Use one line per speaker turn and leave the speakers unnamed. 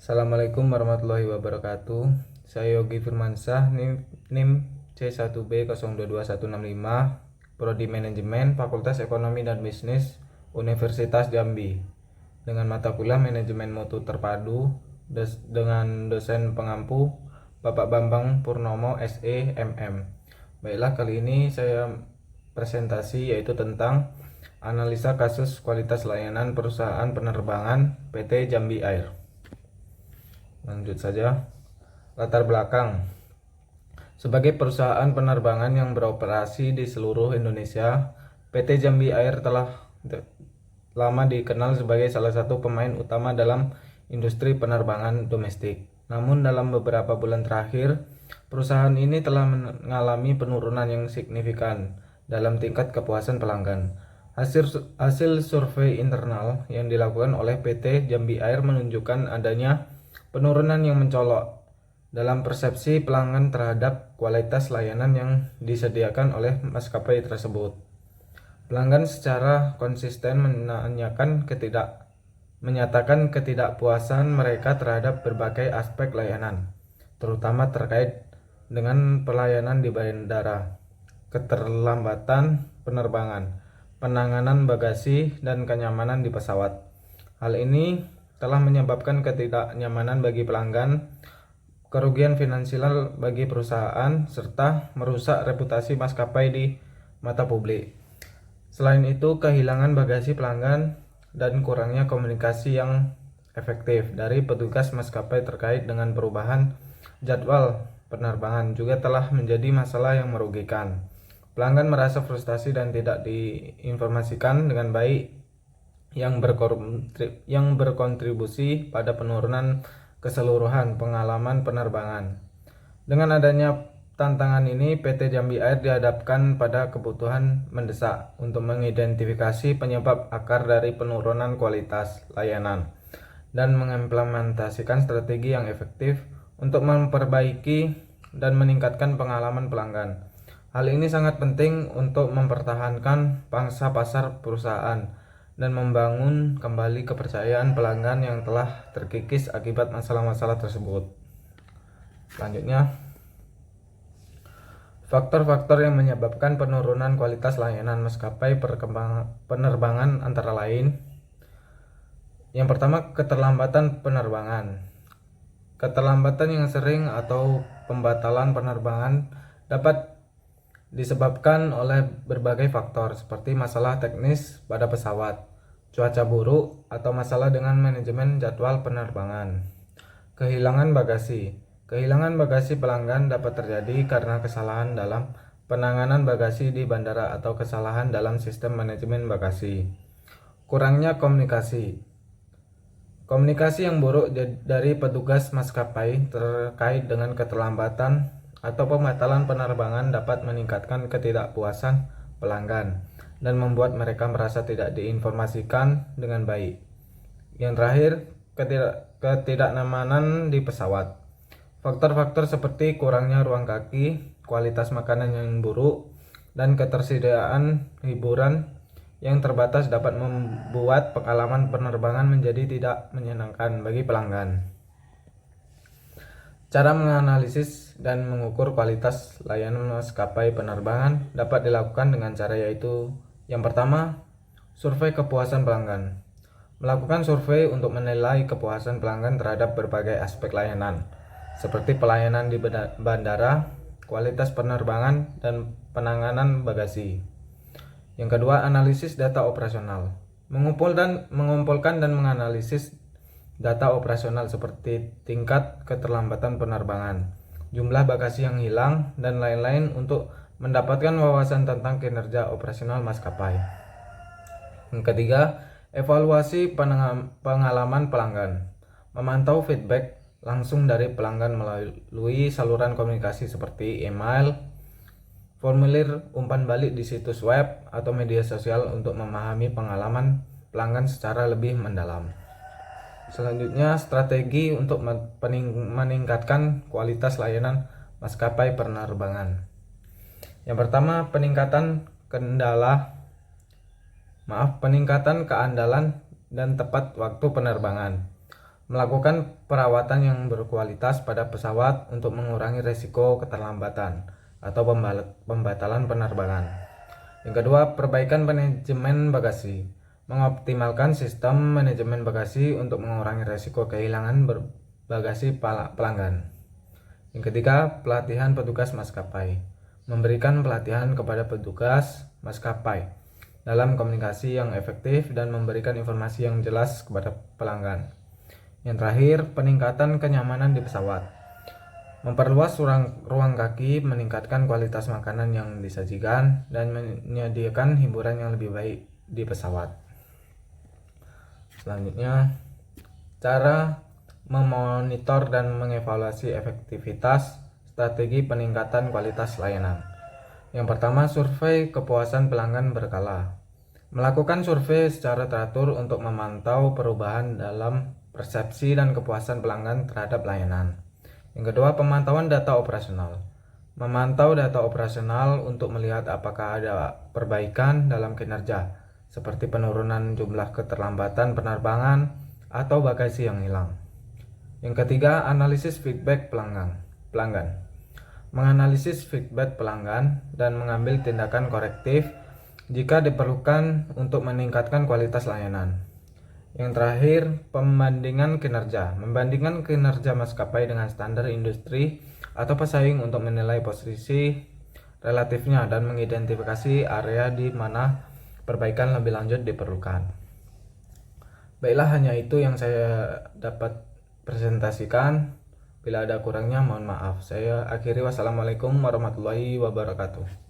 Assalamualaikum warahmatullahi wabarakatuh. Saya Yogi Firmansyah, NIM C1B022165, Prodi Manajemen, Fakultas Ekonomi dan Bisnis, Universitas Jambi. Dengan mata kuliah Manajemen Mutu Terpadu dengan dosen pengampu Bapak Bambang Purnomo SE MM. Baiklah, kali ini saya presentasi yaitu tentang analisa kasus kualitas layanan perusahaan penerbangan PT Jambi Air. Lanjut saja. Latar belakang. Sebagai perusahaan penerbangan yang beroperasi di seluruh Indonesia, PT Jambi Air telah lama dikenal sebagai salah satu pemain utama dalam industri penerbangan domestik. Namun dalam beberapa bulan terakhir, perusahaan ini telah mengalami penurunan yang signifikan dalam tingkat kepuasan pelanggan. Hasil survei internal yang dilakukan oleh PT Jambi Air menunjukkan adanya penurunan yang mencolok dalam persepsi pelanggan terhadap kualitas layanan yang disediakan oleh maskapai tersebut. Pelanggan secara konsisten menyatakan ketidakpuasan mereka terhadap berbagai aspek layanan, terutama terkait dengan pelayanan di bandara, keterlambatan penerbangan, penanganan bagasi, dan kenyamanan di pesawat. Hal ini telah menyebabkan ketidaknyamanan bagi pelanggan, kerugian finansial bagi perusahaan, serta merusak reputasi maskapai di mata publik. Selain itu, kehilangan bagasi pelanggan dan kurangnya komunikasi yang efektif dari petugas maskapai terkait dengan perubahan jadwal penerbangan juga telah menjadi masalah yang merugikan. Pelanggan merasa frustasi dan tidak diinformasikan dengan baik, yang berkontribusi pada penurunan keseluruhan pengalaman penerbangan. Dengan adanya tantangan ini, PT Jambi Air dihadapkan pada kebutuhan mendesak untuk mengidentifikasi penyebab akar dari penurunan kualitas layanan dan mengimplementasikan strategi yang efektif untuk memperbaiki dan meningkatkan pengalaman pelanggan. Hal ini sangat penting untuk mempertahankan pangsa pasar perusahaan dan membangun kembali kepercayaan pelanggan yang telah terkikis akibat masalah-masalah tersebut. Selanjutnya, faktor-faktor yang menyebabkan penurunan kualitas layanan maskapai penerbangan antara lain: yang pertama, keterlambatan penerbangan. Keterlambatan yang sering atau pembatalan penerbangan dapat disebabkan oleh berbagai faktor seperti masalah teknis pada pesawat, cuaca buruk, atau masalah dengan manajemen jadwal penerbangan. Kehilangan bagasi. Kehilangan bagasi pelanggan dapat terjadi karena kesalahan dalam penanganan bagasi di bandara atau kesalahan dalam sistem manajemen bagasi. Kurangnya komunikasi. Komunikasi yang buruk dari petugas maskapai terkait dengan keterlambatan atau pembatalan penerbangan dapat meningkatkan ketidakpuasan pelanggan dan membuat mereka merasa tidak diinformasikan dengan baik. Yang terakhir, ketidaknyamanan di pesawat. Faktor-faktor seperti kurangnya ruang kaki, kualitas makanan yang buruk, dan ketersediaan hiburan yang terbatas dapat membuat pengalaman penerbangan menjadi tidak menyenangkan bagi pelanggan. Cara menganalisis dan mengukur kualitas layanan maskapai penerbangan dapat dilakukan dengan cara yaitu: yang pertama, survei kepuasan pelanggan. Melakukan survei untuk menilai kepuasan pelanggan terhadap berbagai aspek layanan, seperti pelayanan di bandara, kualitas penerbangan, dan penanganan bagasi. Yang kedua, analisis data operasional. Mengumpulkan dan menganalisis data operasional seperti tingkat keterlambatan penerbangan, jumlah bagasi yang hilang, dan lain-lain untuk mendapatkan wawasan tentang kinerja operasional maskapai. Yang ketiga, evaluasi pengalaman pelanggan. Memantau feedback langsung dari pelanggan melalui saluran komunikasi seperti email, formulir umpan balik di situs web, atau media sosial untuk memahami pengalaman pelanggan secara lebih mendalam. Selanjutnya, strategi untuk meningkatkan kualitas layanan maskapai penerbangan. Yang pertama, peningkatan keandalan dan tepat waktu penerbangan. melakukan perawatan yang berkualitas pada pesawat untuk mengurangi risiko keterlambatan atau pembatalan penerbangan. Yang kedua, perbaikan manajemen bagasi, mengoptimalkan sistem manajemen bagasi untuk mengurangi risiko kehilangan bagasi pelanggan. Yang ketiga, pelatihan petugas maskapai, memberikan pelatihan kepada petugas maskapai dalam komunikasi yang efektif dan memberikan informasi yang jelas kepada pelanggan. Yang terakhir, peningkatan kenyamanan di pesawat, memperluas ruang kaki, meningkatkan kualitas makanan yang disajikan, dan menyediakan hiburan yang lebih baik di pesawat. Selanjutnya, cara memonitor dan mengevaluasi efektivitas strategi peningkatan kualitas layanan. Yang pertama, survei kepuasan pelanggan berkala. Melakukan survei secara teratur untuk memantau perubahan dalam persepsi dan kepuasan pelanggan terhadap layanan. Yang kedua, pemantauan data operasional. Memantau data operasional untuk melihat apakah ada perbaikan dalam kinerja, seperti penurunan jumlah keterlambatan penerbangan atau bagasi yang hilang. Yang ketiga, analisis feedback pelanggan. Menganalisis feedback pelanggan dan mengambil tindakan korektif jika diperlukan untuk meningkatkan kualitas layanan. Yang terakhir, pembandingan kinerja. Membandingkan kinerja maskapai dengan standar industri atau pesaing untuk menilai posisi relatifnya dan mengidentifikasi area di mana perbaikan lebih lanjut diperlukan. Baiklah, hanya itu yang saya dapat presentasikan. Bila ada kurangnya mohon maaf. Saya akhiri, wassalamualaikum warahmatullahi wabarakatuh.